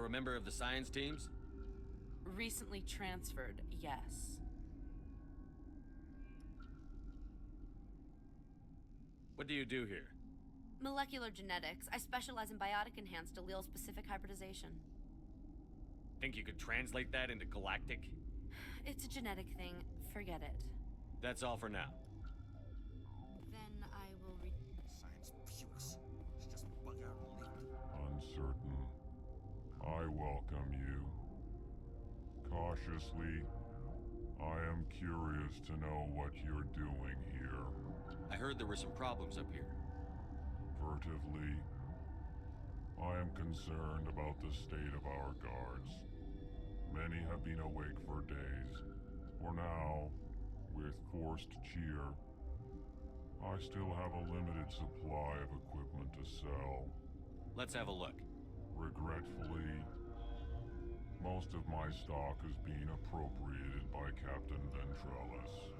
You're a member of the science teams? Recently transferred, yes. What do you do here? Molecular genetics. I specialize in biotic-enhanced allele-specific hybridization. Think you could translate that into galactic? It's a genetic thing. Forget it. That's all for now. Then I will Science pukes. It's just bug out and leaked. Uncertain. I welcome you. Cautiously, I am curious to know what you're doing here. I heard there were some problems up here. Furtively, I am concerned about the state of our guards. Many have been awake for days. For now, with forced cheer, I still have a limited supply of equipment to sell. Let's have a look. Regretfully, most of my stock is being appropriated by Captain Ventrellis.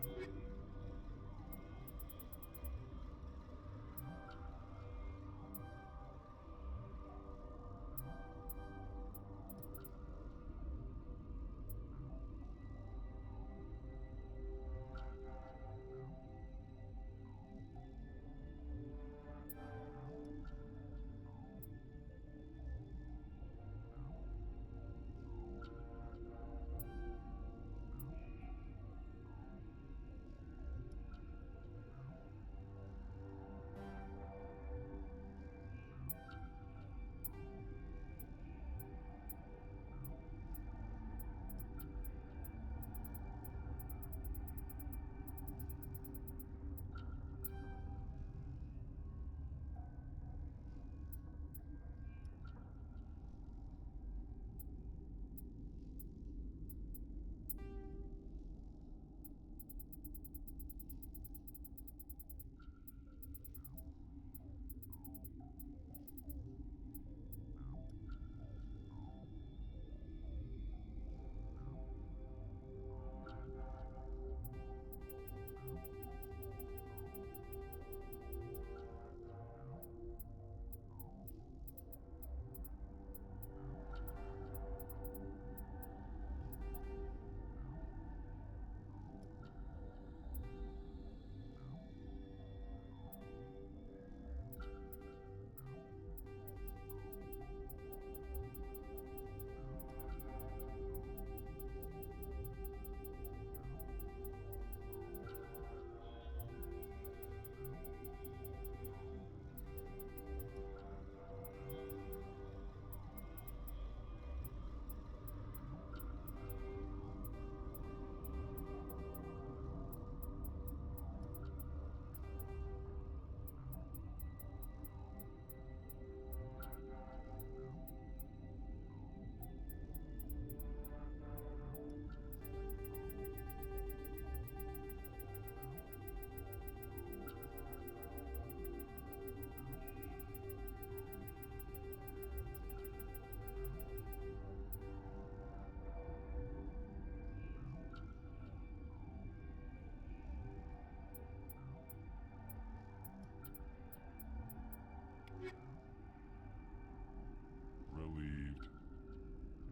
Relieved.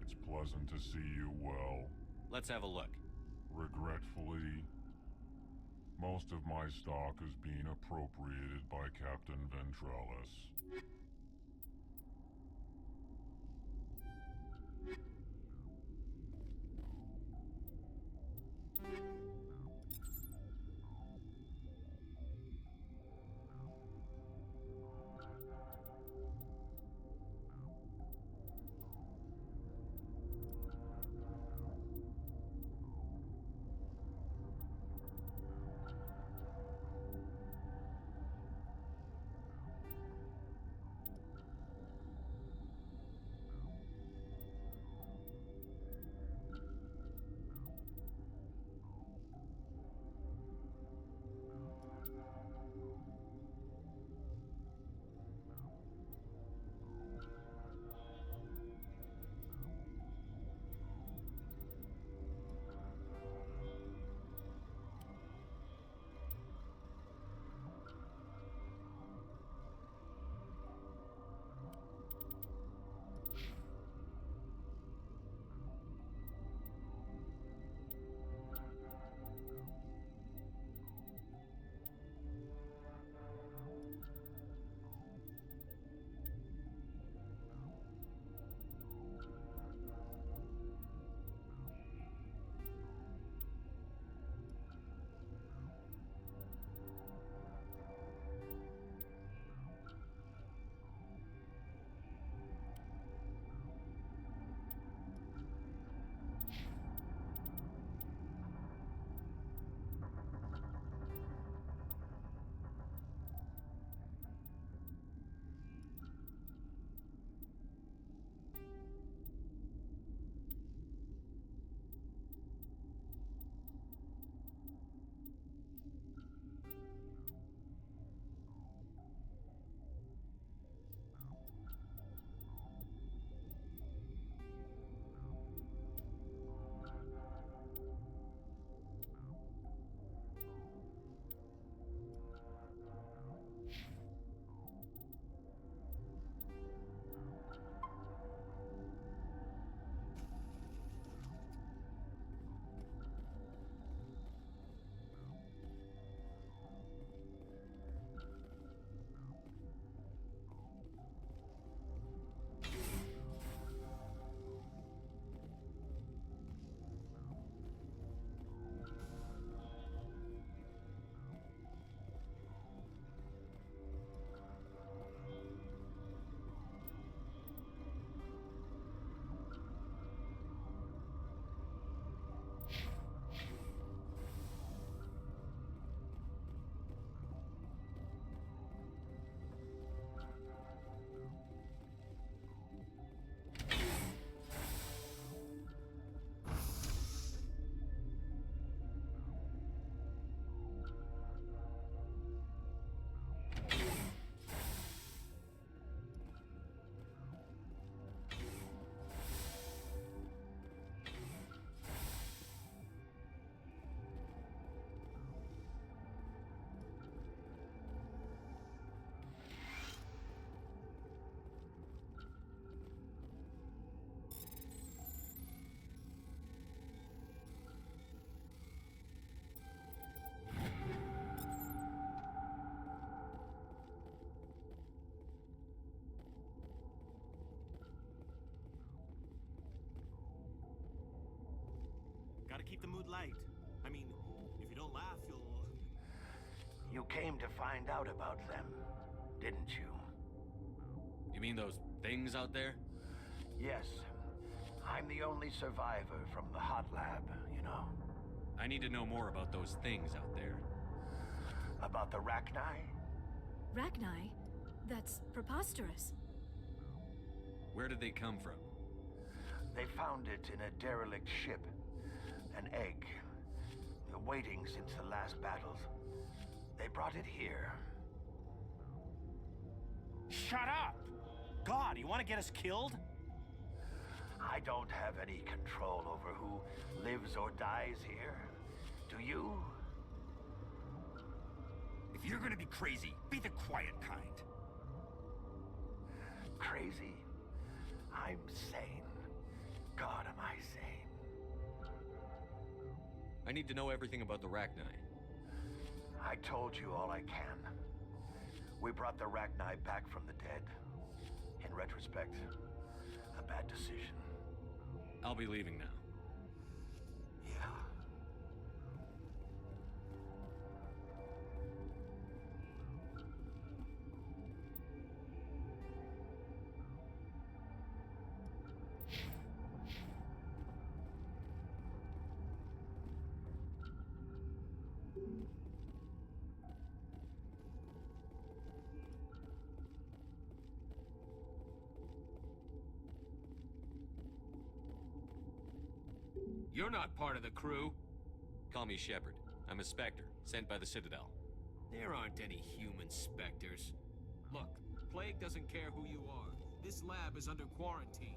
It's pleasant to see you well. Let's have a look. Regretfully, most of my stock is being appropriated by Captain Ventrellis. Gotta keep the mood light. I mean, if you don't laugh, you'll... You came to find out about them, didn't you? You mean those things out there? Yes. I'm the only survivor from the hot lab, you know. I need to know more about those things out there. About the Rachni? Rachni? That's preposterous. Where did they come from? They found it in a derelict ship. An egg. Waiting since the last battles. They brought it here. Shut up! God, you want to get us killed? I don't have any control over who lives or dies here. Do you? If you're gonna be crazy, be the quiet kind. Crazy? I'm sane. God, am I sane? I need to know everything about the Rachni. I told you all I can. We brought the Rachni back from the dead. In retrospect, a bad decision. I'll be leaving now. Yeah. You're not part of the crew. Call me Shepard. I'm a Spectre, sent by the Citadel. There aren't any human specters. Look, Plague doesn't care who you are. This lab is under quarantine.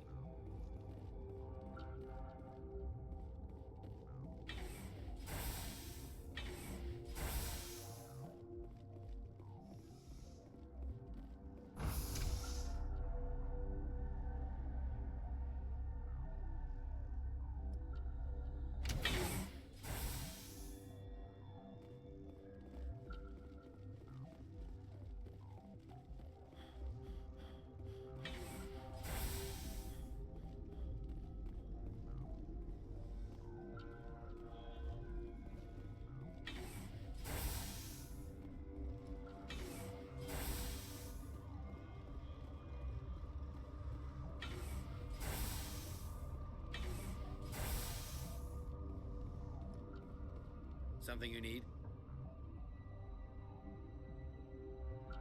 Something you need?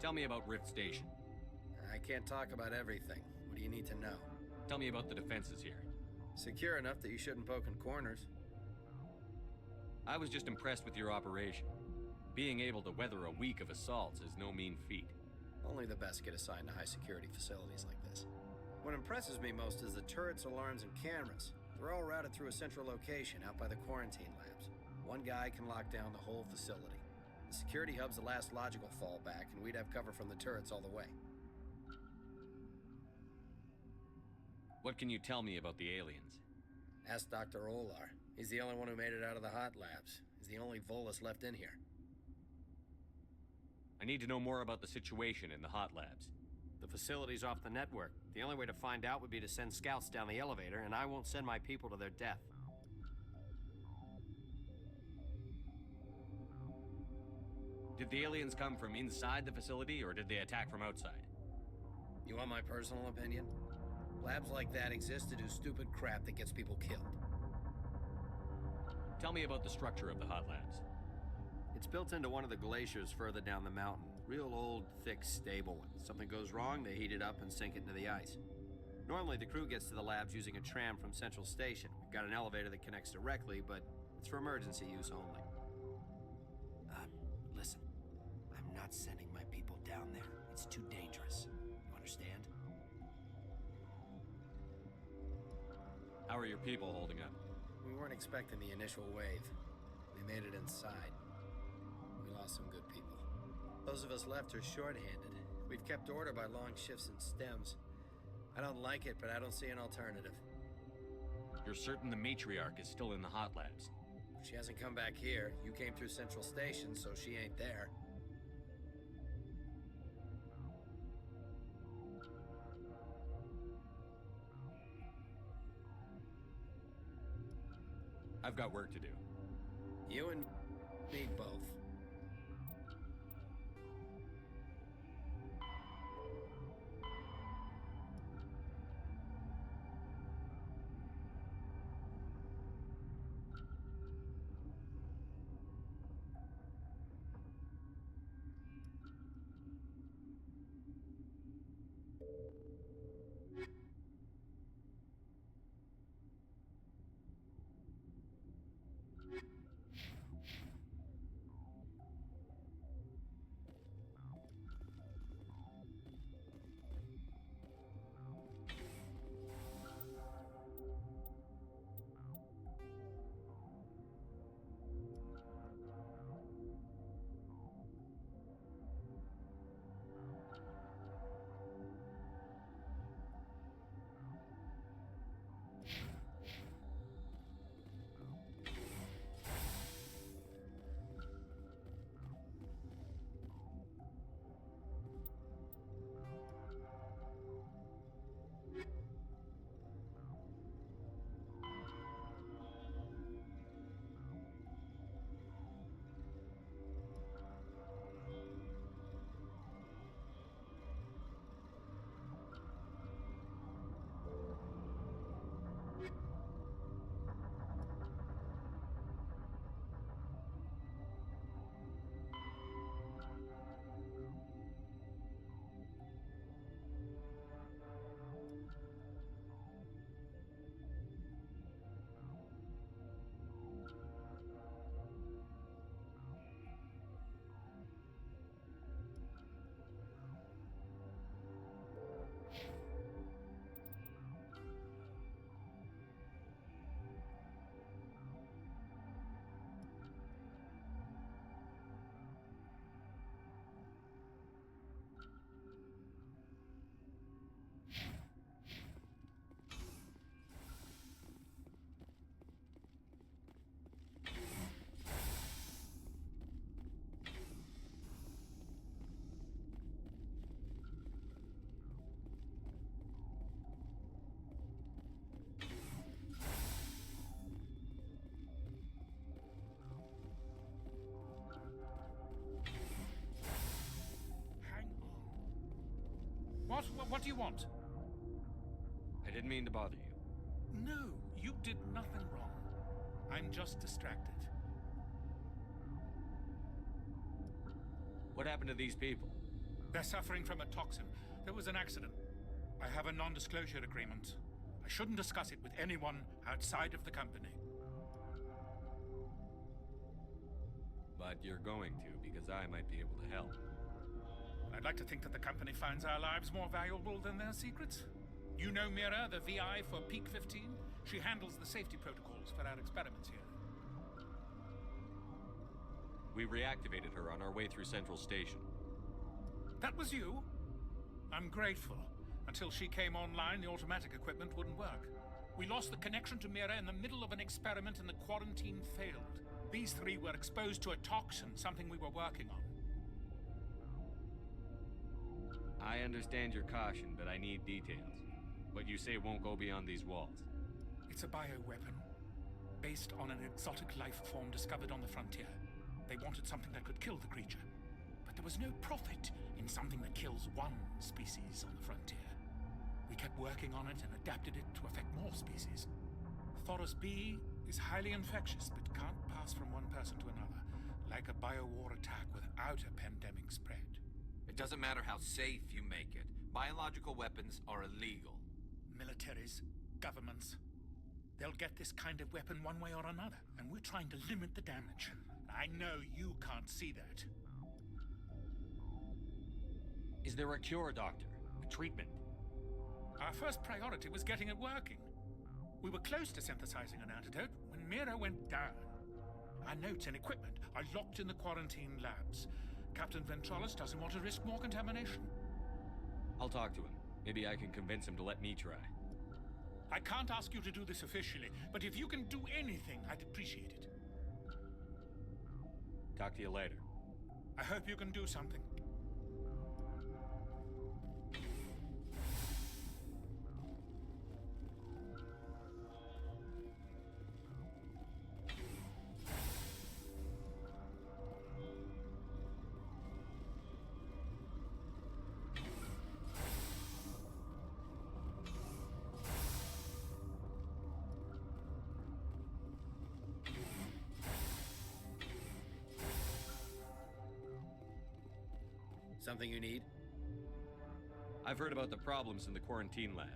Tell me about Rift Station. I can't talk about everything. What do you need to know? Tell me about the defenses here. Secure enough that you shouldn't poke in corners. I was just impressed with your operation. Being able to weather a week of assaults is no mean feat. Only the best get assigned to high-security facilities like this. What impresses me most is the turrets, alarms, and cameras. They're all routed through a central location out by the quarantine labs. One guy can lock down the whole facility. The security hub's the last logical fallback, and we'd have cover from the turrets all the way. What can you tell me about the aliens? Ask Dr. Olar. He's the only one who made it out of the hot labs. He's the only Volus left in here. I need to know more about the situation in the hot labs. The facility's off the network. The only way to find out would be to send scouts down the elevator, and I won't send my people to their death. Did the aliens come from inside the facility, or did they attack from outside? You want my personal opinion? Labs like that exist to do stupid crap that gets people killed. Tell me about the structure of the hot labs. It's built into one of the glaciers further down the mountain. Real old, thick, stable one. Something goes wrong, they heat it up and sink it into the ice. Normally, the crew gets to the labs using a tram from Central Station. We've got an elevator that connects directly, but it's for emergency use only. Listen. I'm not sending my people down there. It's too dangerous. You understand? How are your people holding up? We weren't expecting the initial wave. We made it inside. We lost some good people. Those of us left are short-handed. We've kept order by long shifts and stems. I don't like it, but I don't see an alternative. You're certain the matriarch is still in the hot labs? She hasn't come back here. You came through Central Station, so she ain't there. I've got work to do. You and me both. What do you want? I didn't mean to bother you. No, you did nothing wrong. I'm just distracted. What happened to these people? They're suffering from a toxin. There was an accident. I have a non-disclosure agreement. I shouldn't discuss it with anyone outside of the company. But you're going to, because I might be able to help. I'd like to think that the company finds our lives more valuable than their secrets. You know Mira, the VI for Peak 15? She handles the safety protocols for our experiments here. We reactivated her on our way through Central Station. That was you? I'm grateful. Until she came online, the automatic equipment wouldn't work. We lost the connection to Mira in the middle of an experiment and the quarantine failed. These three were exposed to a toxin, something we were working on. I understand your caution, but I need details. What you say won't go beyond these walls. It's a bioweapon, based on an exotic life form discovered on the frontier. They wanted something that could kill the creature, but there was no profit in something that kills one species on the frontier. We kept working on it and adapted it to affect more species. Thoros B is highly infectious, but can't pass from one person to another, like a biowar attack without a pandemic spread. It doesn't matter how safe you make it. Biological weapons are illegal. Militaries, governments, they'll get this kind of weapon one way or another, and we're trying to limit the damage. I know you can't see that. Is there a cure, Doctor? A treatment? Our first priority was getting it working. We were close to synthesizing an antidote when Mira went down. Our notes and equipment are locked in the quarantine labs. Captain Ventralis doesn't want to risk more contamination. I'll talk to him. Maybe I can convince him to let me try. I can't ask you to do this officially, but if you can do anything, I'd appreciate it. Talk to you later. I hope you can do something. Something you need? I've heard about the problems in the quarantine lab.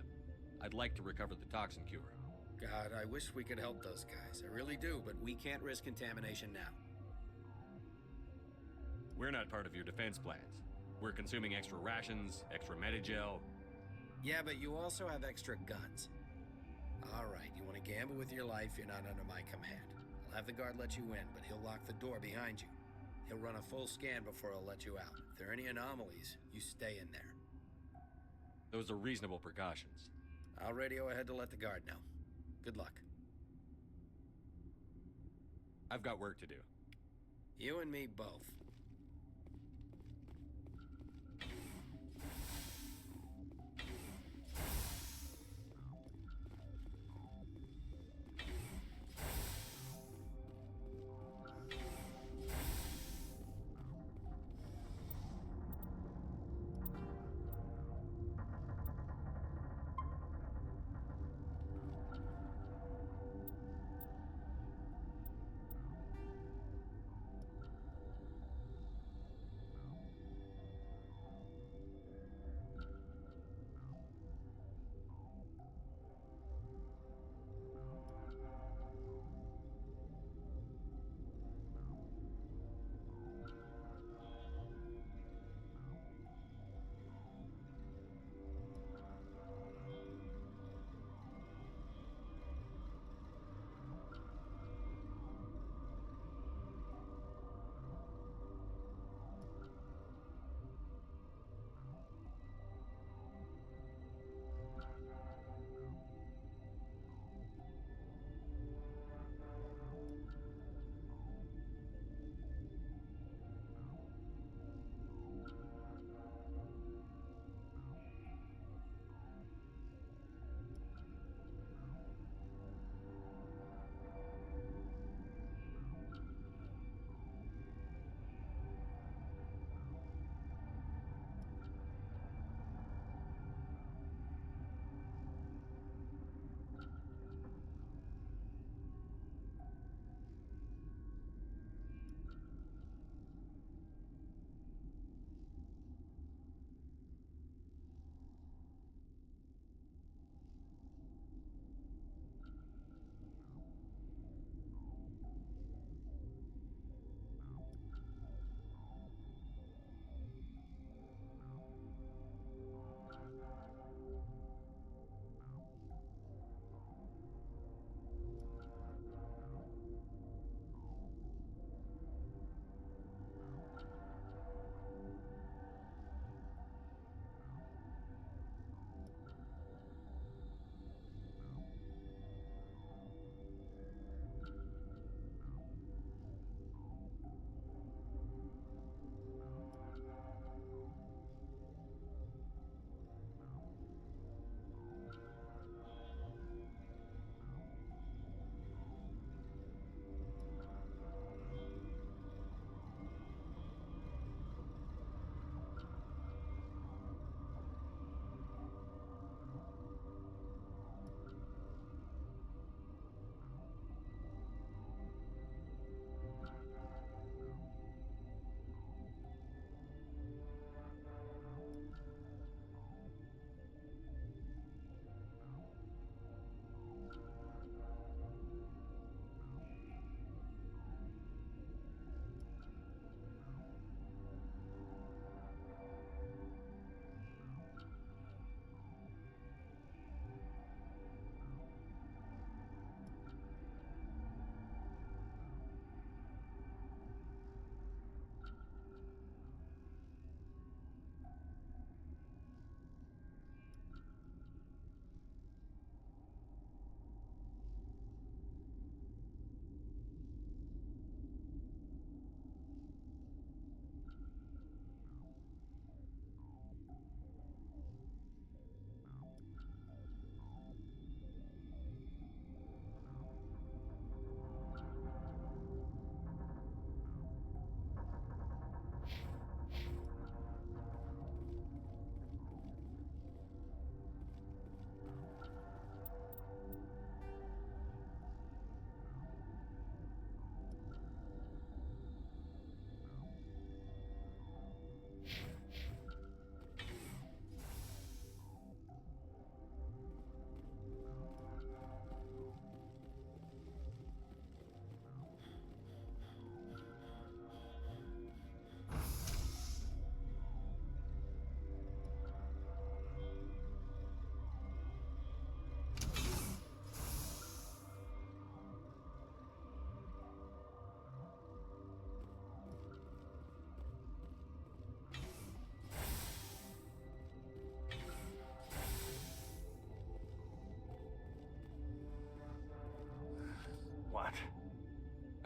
I'd like to recover the toxin cure. God, I wish we could help those guys. I really do, but We can't risk contamination now. We're not part of your defense plans. We're consuming extra rations, extra Medigel. yeah, but you also have extra guns. All right, you want to gamble with your life, you're not under my command. I'll have the guard let you in, but he'll lock the door behind you. He'll run a full scan before he'll let you out. If there are any anomalies, you stay in there. Those are reasonable precautions. I'll radio ahead to let the guard know. Good luck. I've got work to do. You and me both.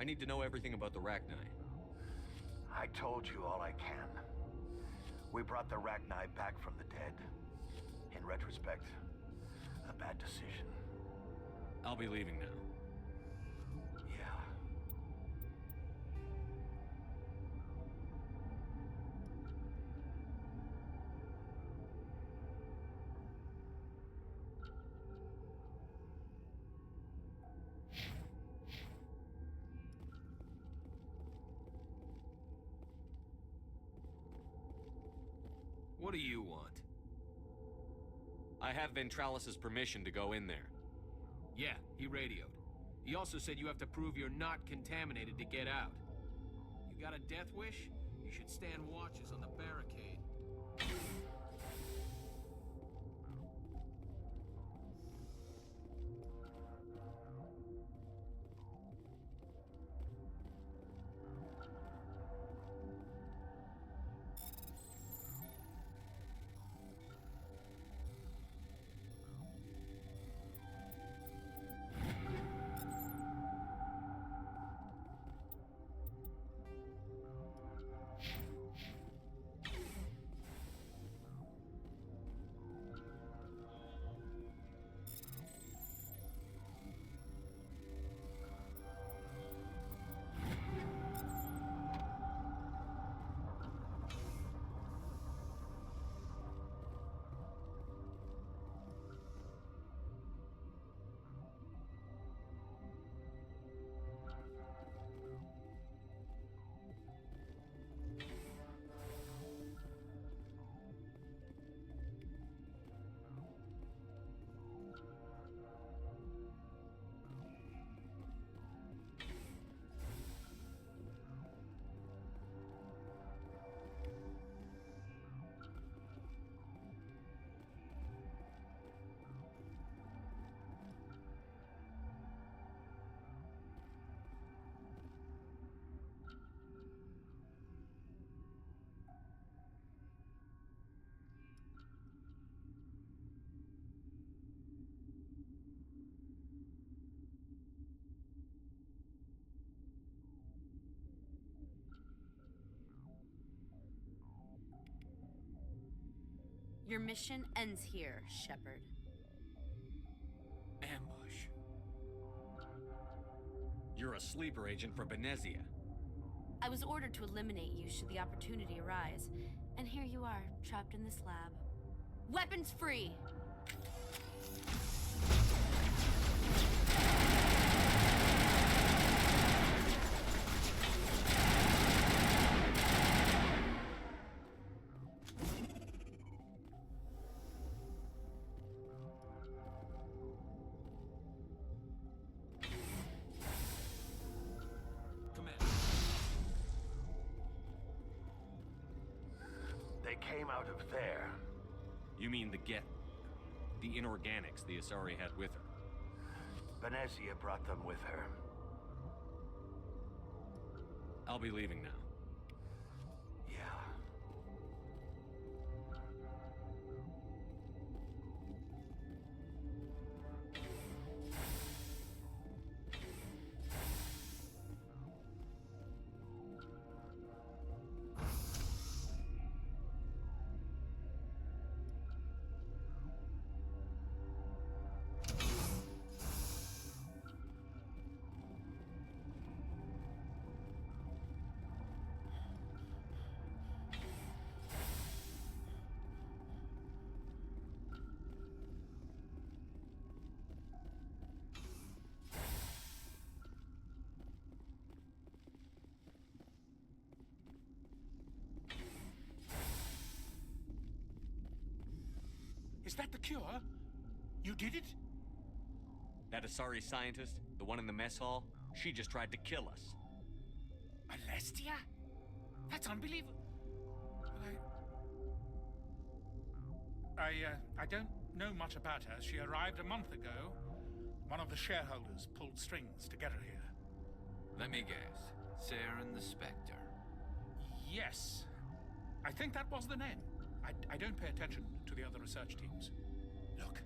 I need to know everything about the Rachni. I told you all I can. We brought the Rachni back from the dead. In retrospect, a bad decision. I'll be leaving now. Yeah. What do you want? I have Ventralis's permission to go in there. Yeah, he radioed. He also said you have to prove you're not contaminated to get out. You got a death wish? You should stand watches on the barricade. Your mission ends here, Shepard. Ambush. You're a sleeper agent for Benezia. I was ordered to eliminate you should the opportunity arise, and here you are, trapped in this lab. Weapons free! They came out of there. You mean the inorganics the Asari had with her? Benezia brought them with her. I'll be leaving now. Yeah. Is that the cure? You did it? That Asari scientist, the one in the mess hall, she just tried to kill us. Alestia? That's unbelievable. I don't know much about her. She arrived a month ago. One of the shareholders pulled strings to get her here. Let me guess. Saren the Spectre. Yes. I think that was the name. I don't pay attention to the other research teams. Look,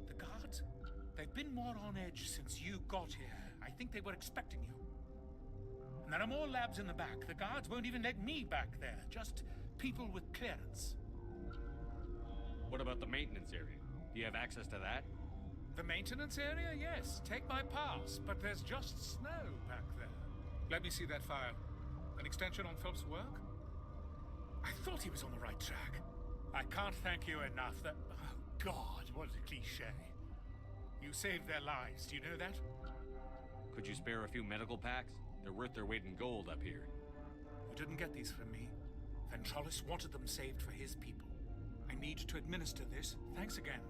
the guards, they've been more on edge since you got here. I think they were expecting you. There are more labs in the back. The guards won't even let me back there. Just people with clearance. What about the maintenance area? Do you have access to that? The maintenance area? Yes. Take my pass. But there's just snow back there. Let me see that file. An extension on Phelps' work? I thought he was on the right track. I can't thank you enough. That... Oh, God, what a cliche. You saved their lives. Do you know that? Could you spare a few medical packs? They're worth their weight in gold up here. You didn't get these from me. Ventrolis wanted them saved for his people. I need to administer this. Thanks again.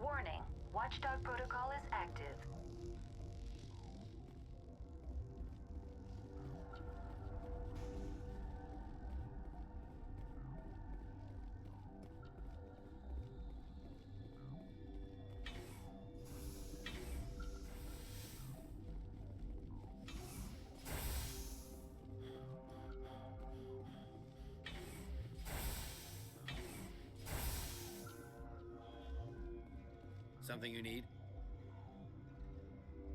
Warning, Watchdog protocol is active. Something you need?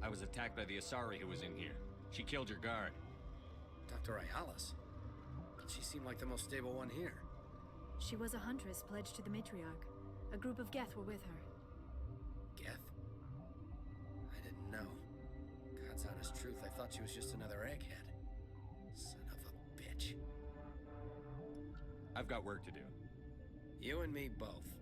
I was attacked by the Asari who was in here. She killed your guard. Dr. Ayalis? But she seemed like the most stable one here. She was a huntress pledged to the matriarch. A group of Geth were with her. Geth? I didn't know. God's honest truth, I thought she was just another egghead. Son of a bitch. I've got work to do. You and me both.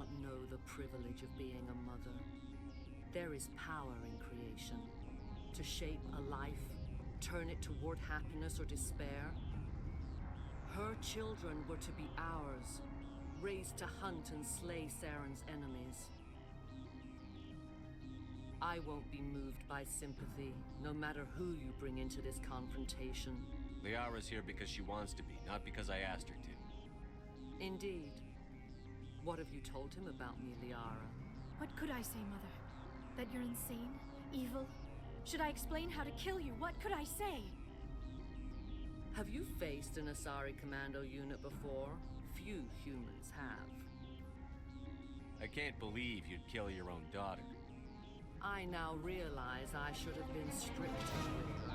not know the privilege of being a mother. There is power in creation. To shape a life, turn it toward happiness or despair. Her children were to be ours, raised to hunt and slay Saren's enemies. I won't be moved by sympathy, no matter who you bring into this confrontation. Liara's here because she wants to be, not because I asked her to. Indeed. What have you told him about me, Liara? What could I say, Mother? That you're insane? Evil? Should I explain how to kill you? What could I say? Have you faced an Asari commando unit before? Few humans have. I can't believe you'd kill your own daughter. I now realize I should have been stricter with her.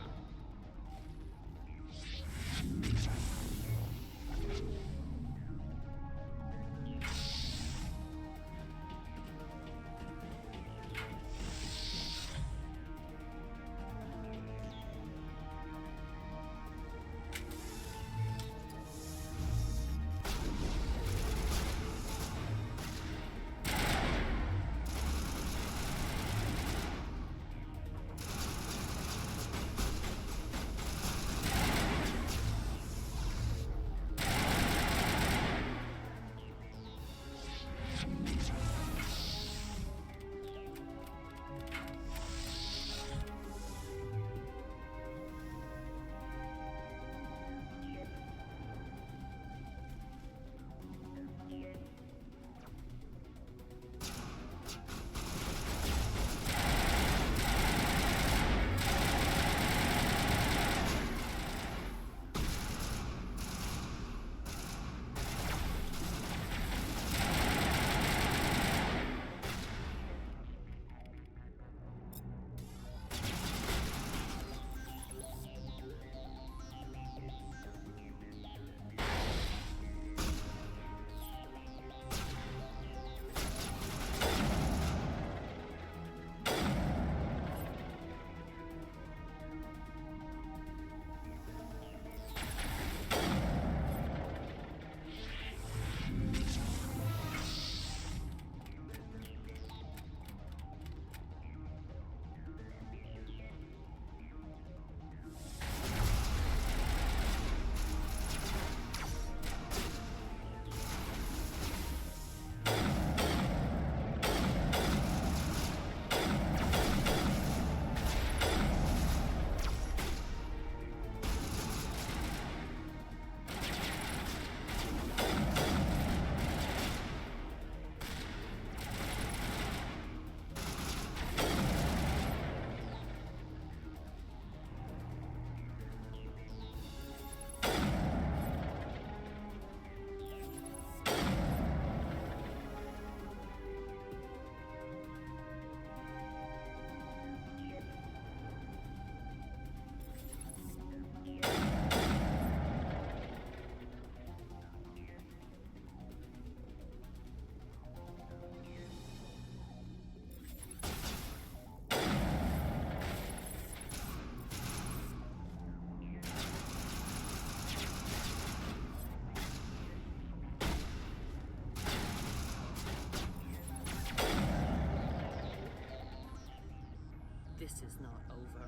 This is not over.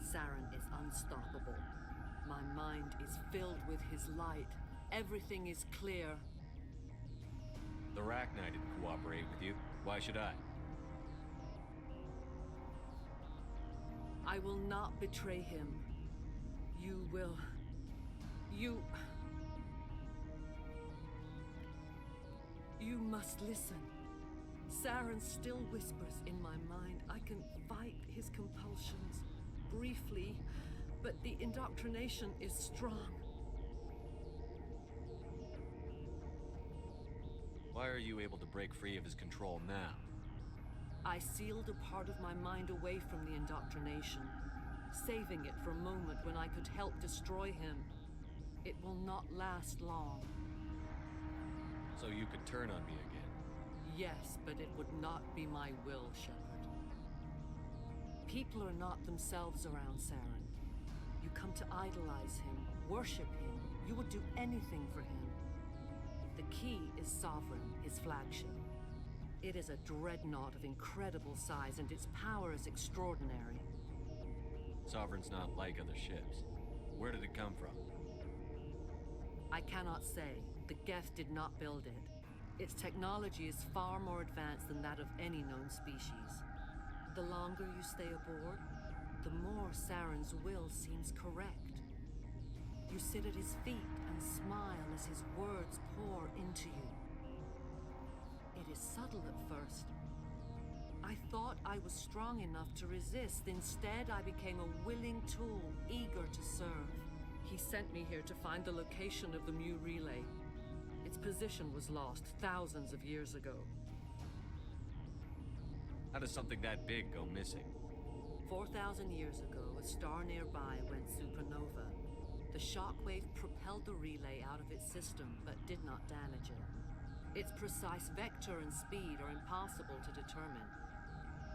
Saren is unstoppable. My mind is filled with his light. Everything is clear. The Rachni didn't cooperate with you. Why should I? I will not betray him. You will... You must listen. Saren still whispers in my mind. I can fight his compulsions briefly, but the indoctrination is strong. Why are you able to break free of his control now? I sealed a part of my mind away from the indoctrination, saving it for a moment when I could help destroy him. It will not last long. So you could turn on me again? Yes, but it would not be my will, Shepard. People are not themselves around Saren. You come to idolize him, worship him. You would do anything for him. The key is Sovereign, his flagship. It is a dreadnought of incredible size, and its power is extraordinary. Sovereign's not like other ships. Where did it come from? I cannot say. The Geth did not build it. Its technology is far more advanced than that of any known species. The longer you stay aboard, the more Saren's will seems correct. You sit at his feet and smile as his words pour into you. It is subtle at first. I thought I was strong enough to resist. Instead, I became a willing tool, eager to serve. He sent me here to find the location of the Mu relay. Its position was lost thousands of years ago. How does something that big go missing? 4,000 years ago, a star nearby went supernova. The shockwave propelled the relay out of its system, but did not damage it. Its precise vector and speed are impossible to determine.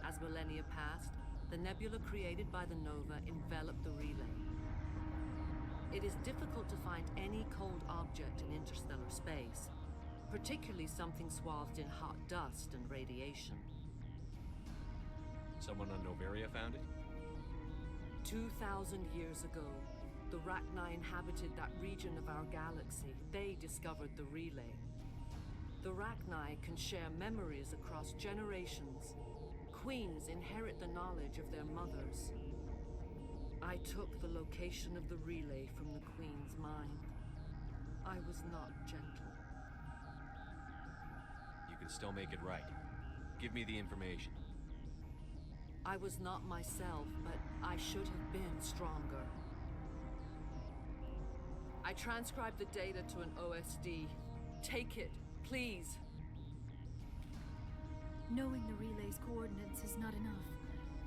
As millennia passed, the nebula created by the nova enveloped the relay. It is difficult to find any cold object in interstellar space, particularly something swathed in hot dust and radiation. Someone on Noveria found it? 2,000 years ago, the Rachni inhabited that region of our galaxy. They discovered the relay. The Rachni can share memories across generations. Queens inherit the knowledge of their mothers. I took the location of the relay from the Queen's mind. I was not gentle. You can still make it right. Give me the information. I was not myself, but I should have been stronger. I transcribed the data to an OSD. Take it, please. Knowing the relay's coordinates is not enough.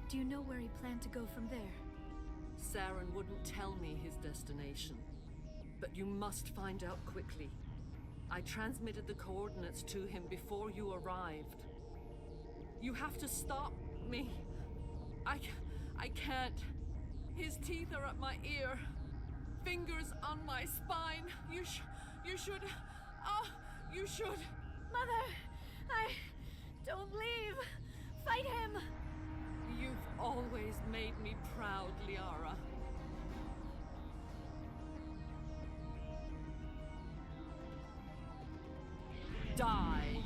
Do you know where he planned to go from there? Saren wouldn't tell me his destination. But you must find out quickly. I transmitted the coordinates to him before you arrived. You have to stop me. I can't. His teeth are at my ear. Fingers on my spine. You should... Oh, you should... Mother, don't leave. Fight him. You've always made me proud, Liara. Die.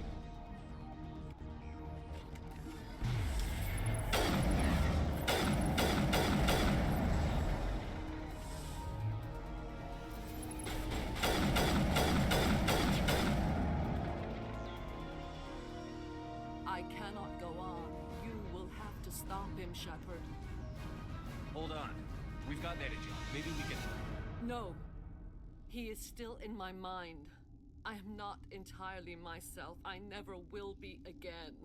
I cannot go on. You will have to stop him, Shepard. Hold on. We've got energy. Maybe we can... No. He is still in my mind. I am not entirely myself. I never will be again.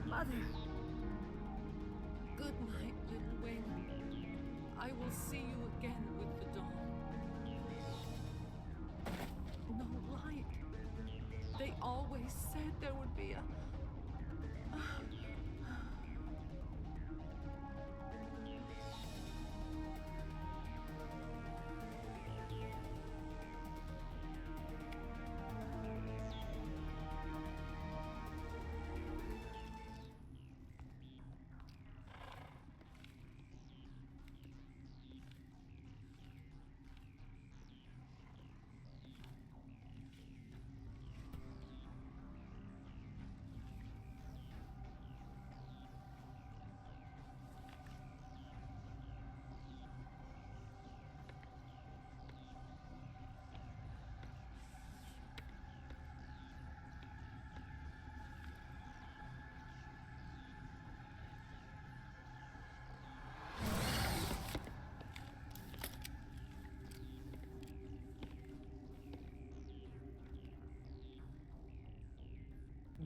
Mother. Good night, little wing. I will see you again with the dawn. No light. They always said there would be a...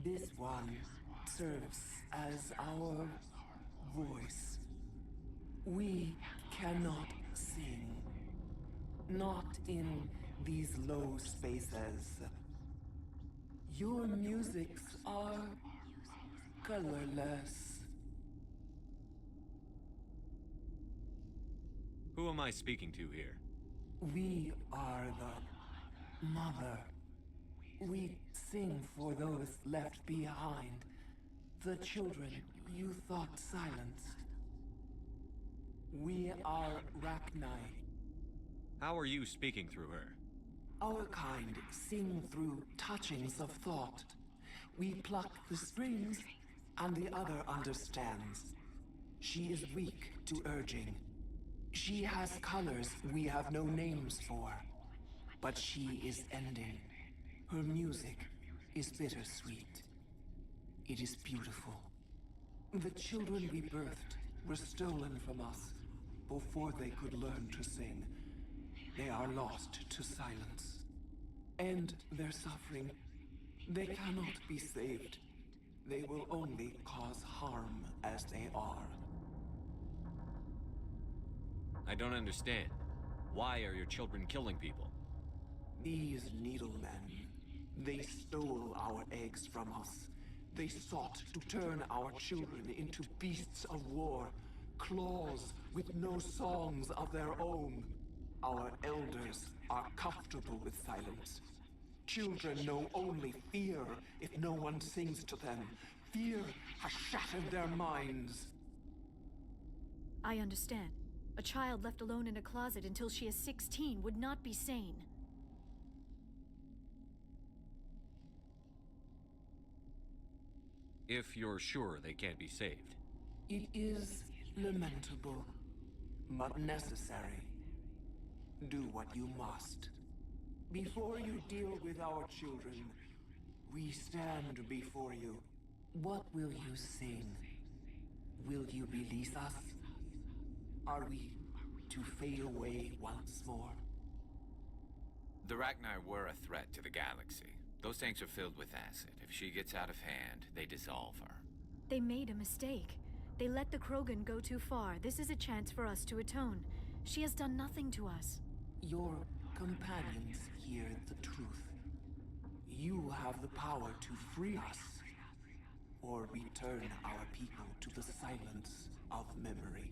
This one serves as our voice. We cannot sing. Not in these low spaces. Your musics are colorless. Who am I speaking to here? We are the Mother. We sing for those left behind. The children you thought silenced. We are Rachni. How are you speaking through her? Our kind sing through touchings of thought. We pluck the strings, and the other understands. She is weak to urging. She has colors we have no names for. But she is ending. Her music is bittersweet. It is beautiful. The children we birthed were stolen from us before they could learn to sing. They are lost to silence. End their suffering. They cannot be saved. They will only cause harm as they are. I don't understand. Why are your children killing people? These needlemen, they stole our eggs from us. They sought to turn our children into beasts of war, claws with no songs of their own. Our elders are comfortable with silence. Children know only fear if no one sings to them. Fear has shattered their minds. I understand. A child left alone in a closet until she is 16 would not be sane. If you're sure they can't be saved. It is lamentable, but necessary. Do what you must. Before you deal with our children, we stand before you. What will you sing? Will you release us? Are we to fade away once more? The Rachni were a threat to the galaxy. Those tanks are filled with acid. If she gets out of hand, they dissolve her. They made a mistake. They let the Krogan go too far. This is a chance for us to atone. She has done nothing to us. Your companions hear the truth. You have the power to free us, or return our people to the silence of memory.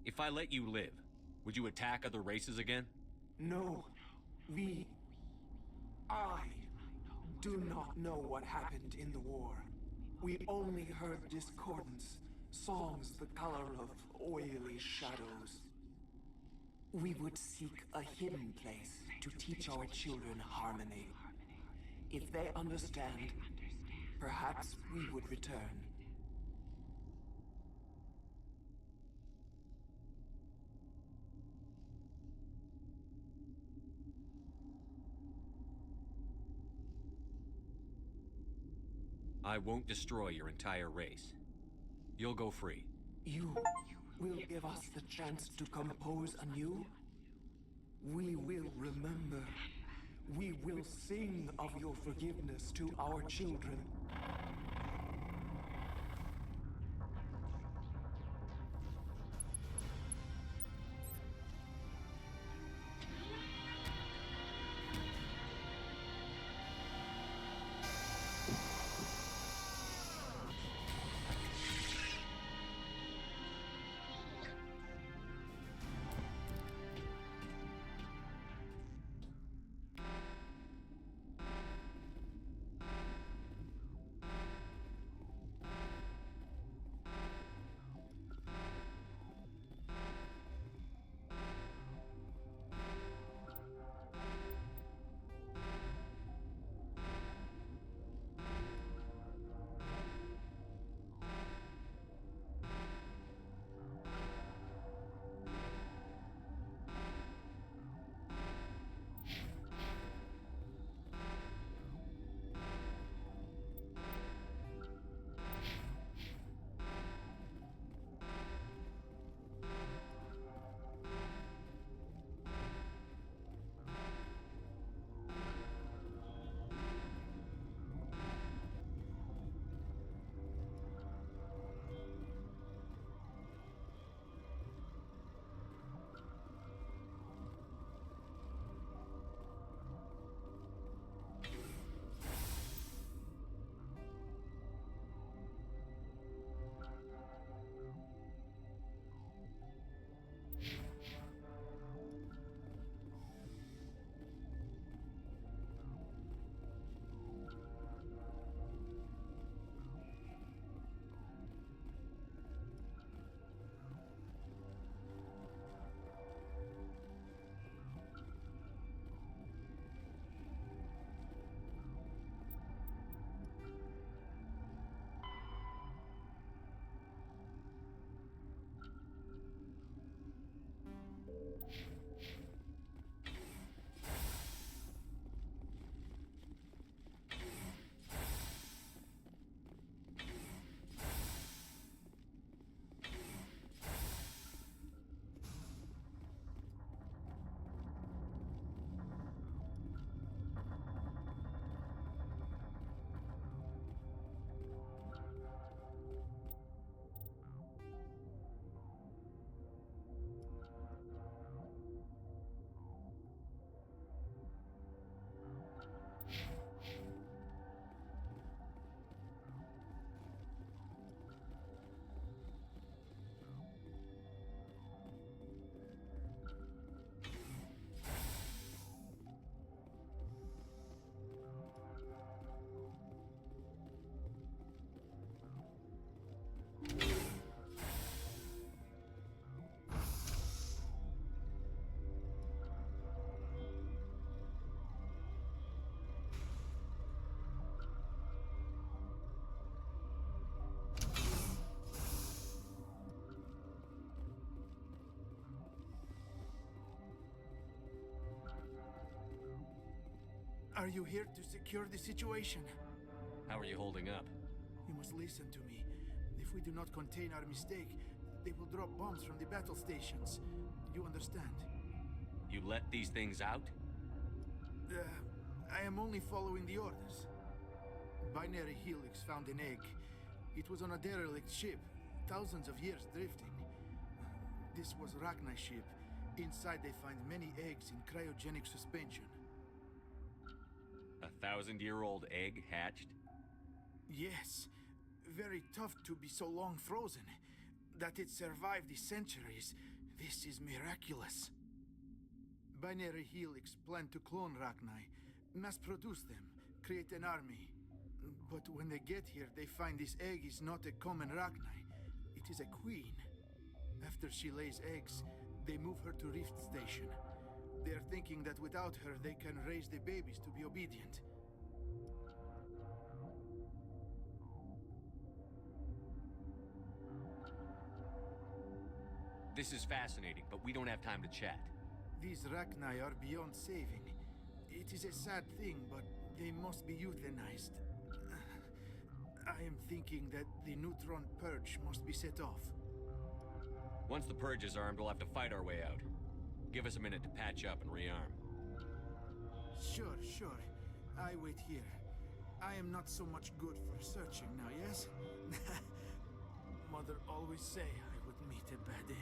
If I let you live, Would you attack other races again? No. I do not know what happened in the war. We only heard discordance, songs the color of oily shadows. We would seek a hidden place to teach our children harmony. If they understand, perhaps we would return. I won't destroy your entire race. You'll go free. You will give us the chance to compose anew? We will remember. We will sing of your forgiveness to our children. Are you here to secure the situation? How are you holding up? You must listen to me. If we do not contain our mistake, they will drop bombs from the battle stations. You understand? You let these things out? I am only following the orders. Binary Helix found an egg. It was on a derelict ship, thousands of years drifting. This was Rachni's ship. Inside they find many eggs in cryogenic suspension. 1,000-year-old egg hatched? Yes. Very tough to be so long frozen. That it survived the centuries. This is miraculous. Binary Helix planned to clone Rachni, mass produce them, create an army. But when they get here, they find this egg is not a common Rachni. It is a queen. After she lays eggs, they move her to Rift Station. They are thinking that without her, they can raise the babies to be obedient. This is fascinating, but we don't have time to chat. These Rachni are beyond saving. It is a sad thing, but they must be euthanized. I am thinking that the neutron purge must be set off. Once the purge is armed, we'll have to fight our way out. Give us a minute to patch up and rearm. Sure. I wait here. I am not so much good for searching now, yes? Mother always say I would meet a bad end.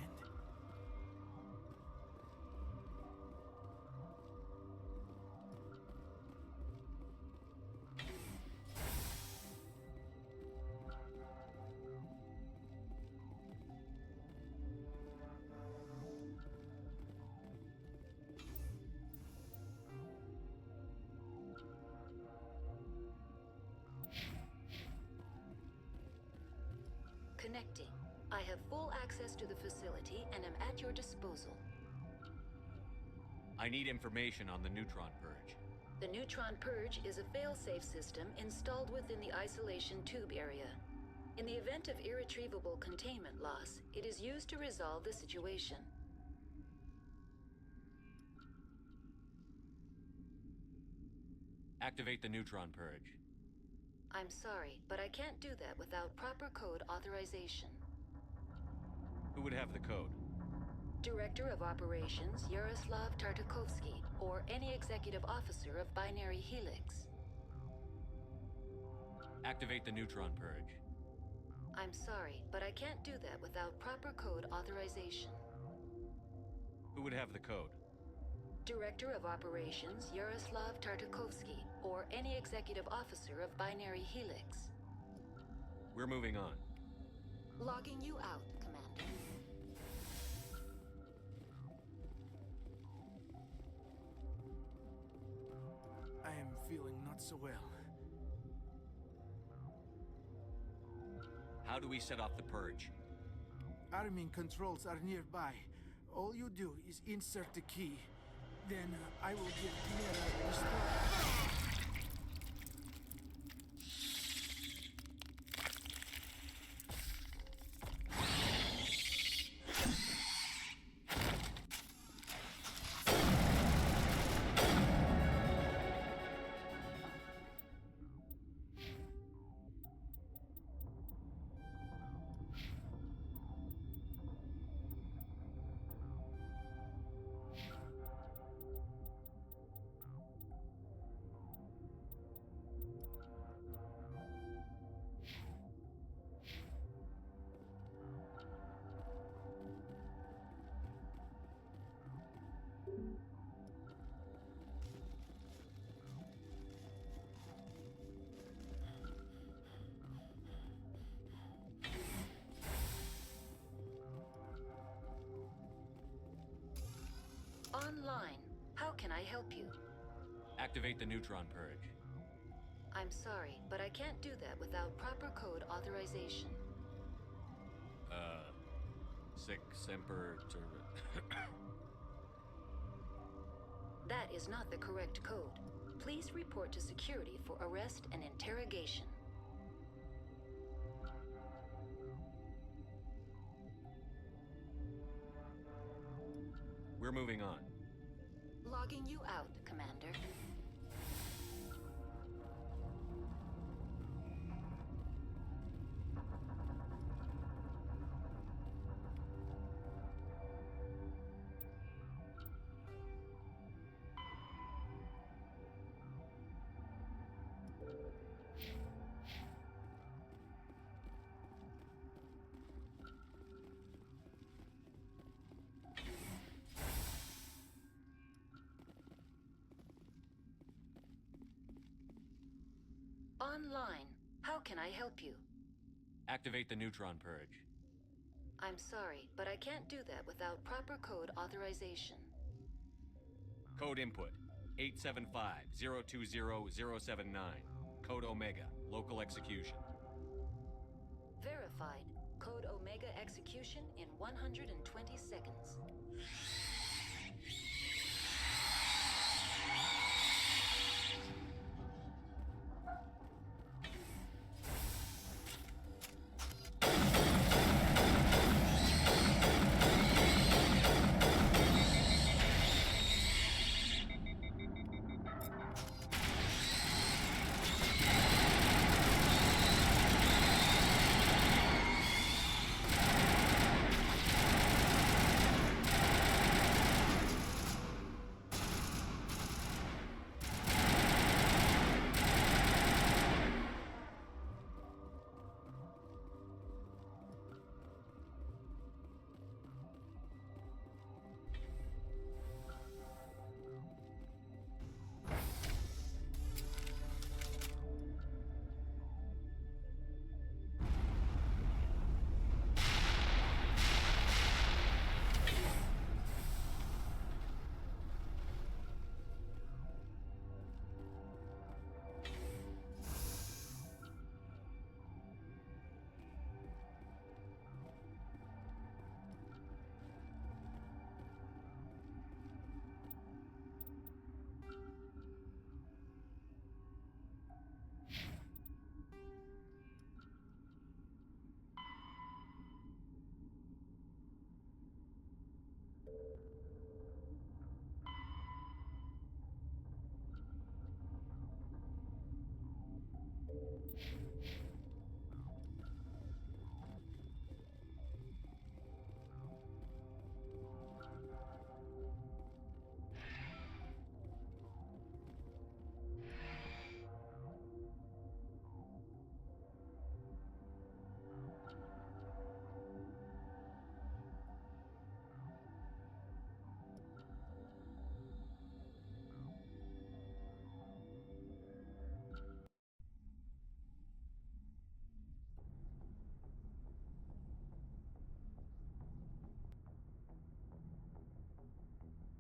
Connecting. I have full access to the facility and am at your disposal. I need information on the neutron purge. The neutron purge is a fail-safe system installed within the isolation tube area. In the event of irretrievable containment loss, it is used to resolve the situation. Activate the neutron purge. I'm sorry, but I can't do that without proper code authorization. Who would have the code? Director of Operations Yaroslav Tartakovsky, or any executive officer of Binary Helix. Activate the neutron purge. I'm sorry, but I can't do that without proper code authorization. Who would have the code? Director of Operations Yaroslav Tartakovsky, or any executive officer of Binary Helix. We're moving on. Logging you out, Commander. I am feeling not so well. How do we set off the purge? Arming controls are nearby. All you do is insert the key. Then I will give Mira a restore. Online. How can I help you? Activate the neutron purge. I'm sorry, but I can't do that without proper code authorization. Sic semper That is not the correct code. Please report to security for arrest and interrogation. We're moving on. Logging you out, Commander. Online. How can I help you? Activate the neutron purge. I'm sorry, but I can't do that without proper code authorization. Code input 875-020-079. Code Omega. Local execution. Verified. Code Omega execution in 120 seconds.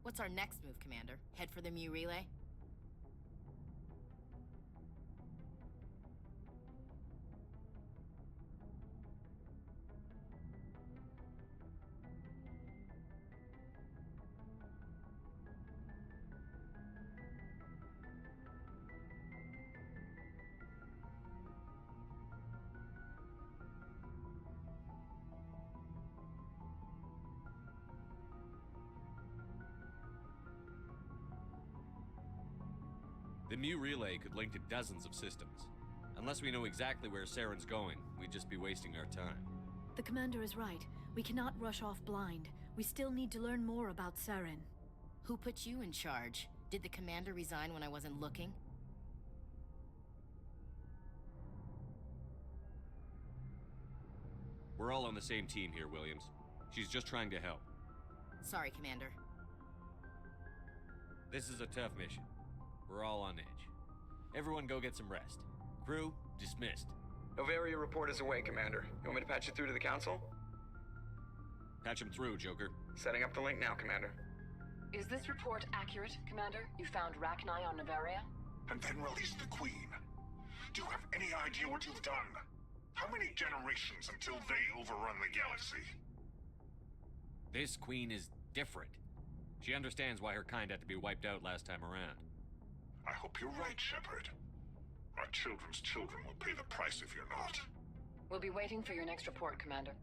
What's our next move, Commander? Head for the Mu relay? The Mu relay could link to dozens of systems. Unless we know exactly where Saren's going, we'd just be wasting our time. The commander is right. We cannot rush off blind. We still need to learn more about Saren. Who put you in charge? Did the commander resign when I wasn't looking? We're all on the same team here, Williams. She's just trying to help. Sorry, Commander. This is a tough mission. We're all on edge. Everyone go get some rest. Crew, dismissed. Novaria report is away, Commander. You want me to patch you through to the Council? Patch him through, Joker. Setting up the link now, Commander. Is this report accurate, Commander? You found Rachni on Novaria? And then released the Queen. Do you have any idea what you've done? How many generations until they overrun the galaxy? This Queen is different. She understands why her kind had to be wiped out last time around. I hope you're right, Shepard. Our children's children will pay the price if you're not. We'll be waiting for your next report, Commander.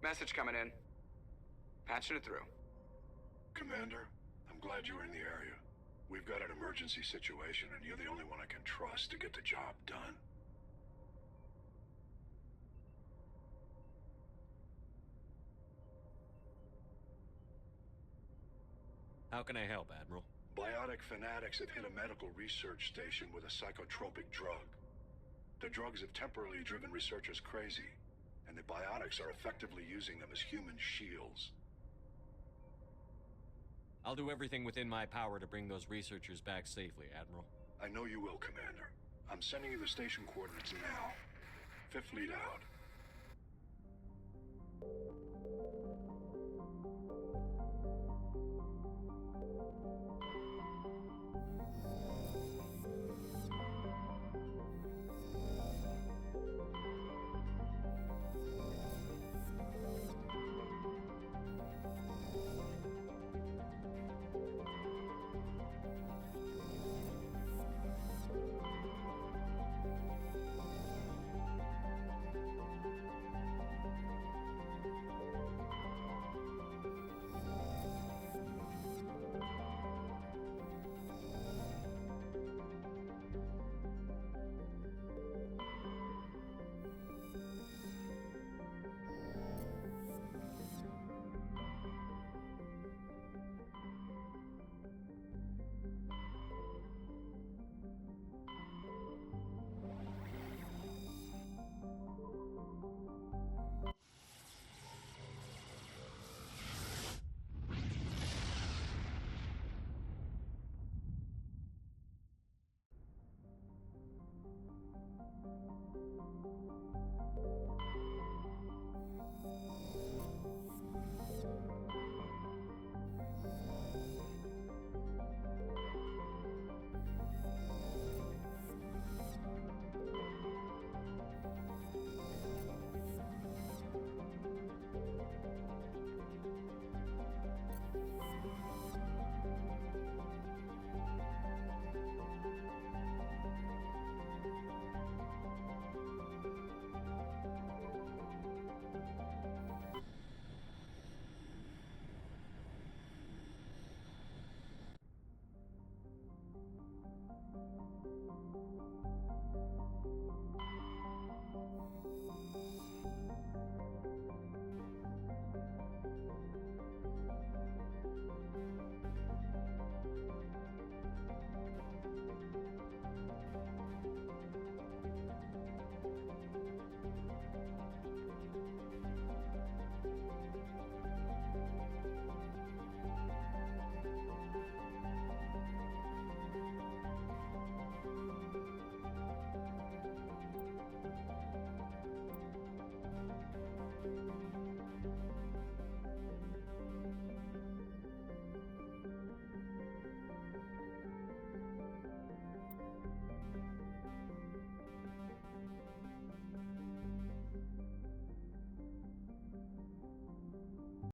Message coming in. Patching it through. Commander, I'm glad you're in the area. We've got an emergency situation, and you're the only one I can trust to get the job done. How can I help, Admiral? Biotic fanatics have hit a medical research station with a psychotropic drug. The drugs have temporarily driven researchers crazy, and the biotics are effectively using them as human shields. I'll do everything within my power to bring those researchers back safely, Admiral. I know you will, Commander. I'm sending you the station coordinates now. Fifth lead out.